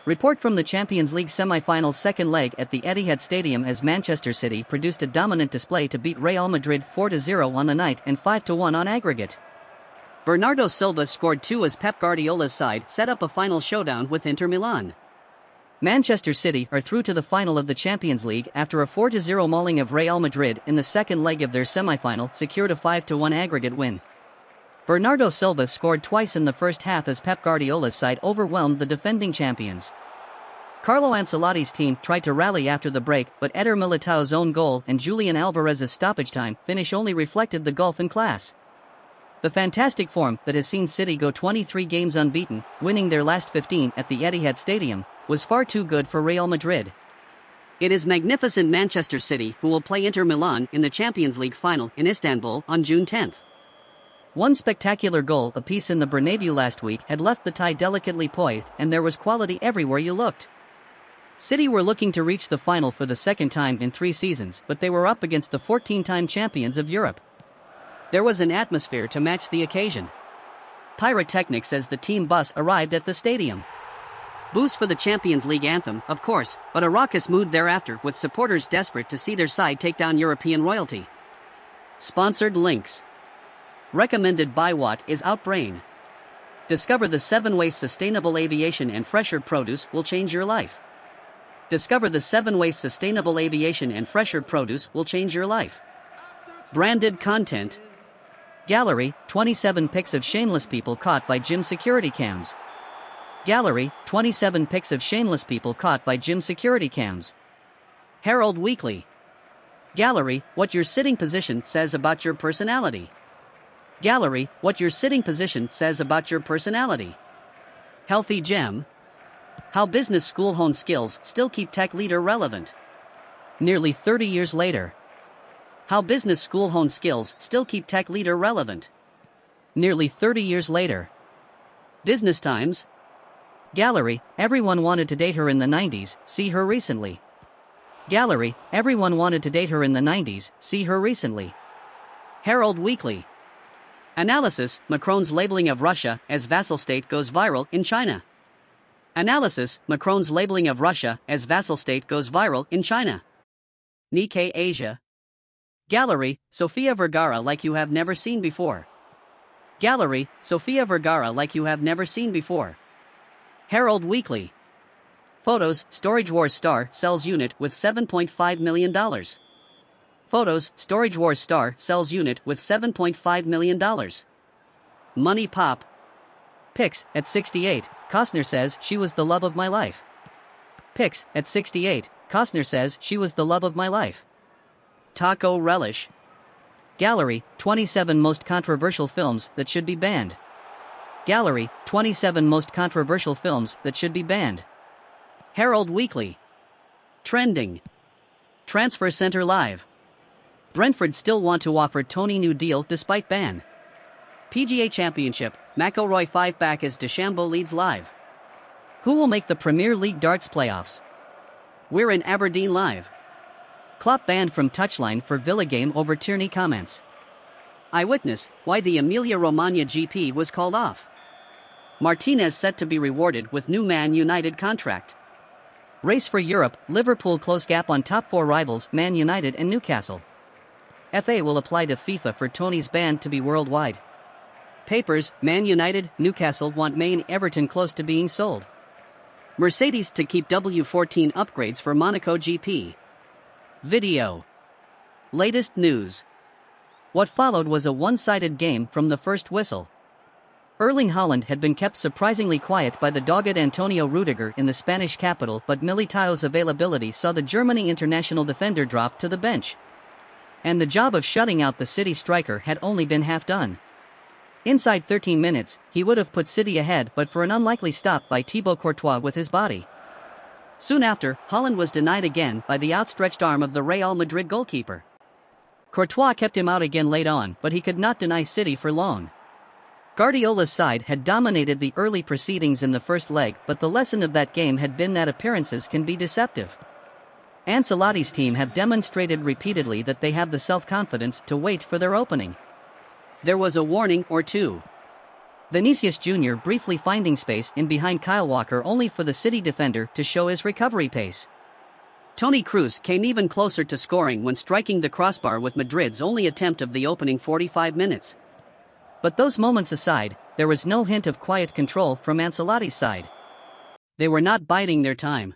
Report from the Champions League semi-finals second leg at the Etihad Stadium as Manchester City produced a dominant display to beat Real Madrid 4-0 on the night and 5-1 on aggregate. Bernardo Silva scored 2 as Pep Guardiola's side set up a final showdown with Inter Milan. Manchester City are through to the final of the Champions League after a 4-0 mauling of Real Madrid in the second leg of their semi-final secured a 5-1 aggregate win. Bernardo Silva scored twice in the first half as Pep Guardiola's side overwhelmed the defending champions. Carlo Ancelotti's team tried to rally after the break, but Eder Militao's own goal and Julian Alvarez's stoppage-time finish only reflected the gulf in class. The fantastic form that has seen City go 23 games unbeaten, winning their last 15 at the Etihad Stadium, was far too good for Real Madrid. It is magnificent Manchester City who will play Inter Milan in the Champions League final in Istanbul on June 10th. One spectacular goal apiece in the Bernabeu last week had left the tie delicately poised, and there was quality everywhere you looked. City were looking to reach the final for the second time in 3 seasons, but they were up against the 14-time champions of Europe. There was an atmosphere to match the occasion. Pyrotechnics as the team bus arrived at the stadium. Boos for the Champions League anthem, of course, but a raucous mood thereafter with supporters desperate to see their side take down European royalty. Sponsored links. Recommended by What is Outbrain. Discover the 7 ways sustainable aviation and fresher produce will change your life. Discover the 7 ways sustainable aviation and fresher produce will change your life. Branded content. Gallery, 27 pics of shameless people caught by gym security cams. Gallery, 27 pics of shameless people caught by gym security cams. Herald Weekly. Gallery, what your sitting position says about your personality. Gallery, what your sitting position says about your personality. Healthy Gem. How business school honed skills still keep tech leader relevant. Nearly 30 years later. How business school honed skills still keep tech leader relevant. Nearly 30 years later. Business Times. Gallery, everyone wanted to date her in the 90s, see her recently. Gallery, everyone wanted to date her in the 90s, see her recently. Herald Weekly. Analysis, Macron's labeling of Russia as vassal state goes viral in China. Analysis, Macron's labeling of Russia as vassal state goes viral in China. Nikkei Asia. Gallery, Sofia Vergara like you have never seen before. Gallery, Sofia Vergara like you have never seen before. Herald Weekly. Photos, Storage Wars star sells unit with $7.5 million. Photos, Storage Wars star sells unit with $7.5 million. Money Pop. Pics, at 68, Costner says she was the love of my life. Pics, at 68, Costner says she was the love of my life. Taco Relish. Gallery, 27 most controversial films that should be banned. Gallery, 27 most controversial films that should be banned. Herald Weekly. Trending. Transfer Center Live. Brentford still want to offer Tony new deal despite ban. PGA Championship, McIlroy 5 back as DeChambeau leads live. Who will make the Premier League darts playoffs? We're in Aberdeen live. Klopp banned from touchline for Villa game over Tierney comments. Eyewitness, why the Emilia-Romagna GP was called off. Martinez set to be rewarded with new Man United contract. Race for Europe, Liverpool close gap on top 4 rivals Man United and Newcastle. FA will apply to FIFA for Tony's ban to be worldwide. Papers, Man United, Newcastle want Maine Everton close to being sold. Mercedes to keep W14 upgrades for Monaco GP. Video. Latest news. What followed was a one-sided game from the first whistle. Erling Haaland had been kept surprisingly quiet by the dogged Antonio Rudiger in the Spanish capital, but Militao's availability saw the Germany international defender drop to the bench. And the job of shutting out the City striker had only been half done. Inside 13 minutes, he would have put City ahead but for an unlikely stop by Thibaut Courtois with his body. Soon after, Haaland was denied again by the outstretched arm of the Real Madrid goalkeeper. Courtois kept him out again late on, but he could not deny City for long. Guardiola's side had dominated the early proceedings in the first leg, but the lesson of that game had been that appearances can be deceptive. Ancelotti's team have demonstrated repeatedly that they have the self-confidence to wait for their opening. There was a warning or two. Vinicius Jr. briefly finding space in behind Kyle Walker only for the City defender to show his recovery pace. Toni Kroos came even closer to scoring when striking the crossbar with Madrid's only attempt of the opening 45 minutes. But those moments aside, there was no hint of quiet control from Ancelotti's side. They were not biding their time.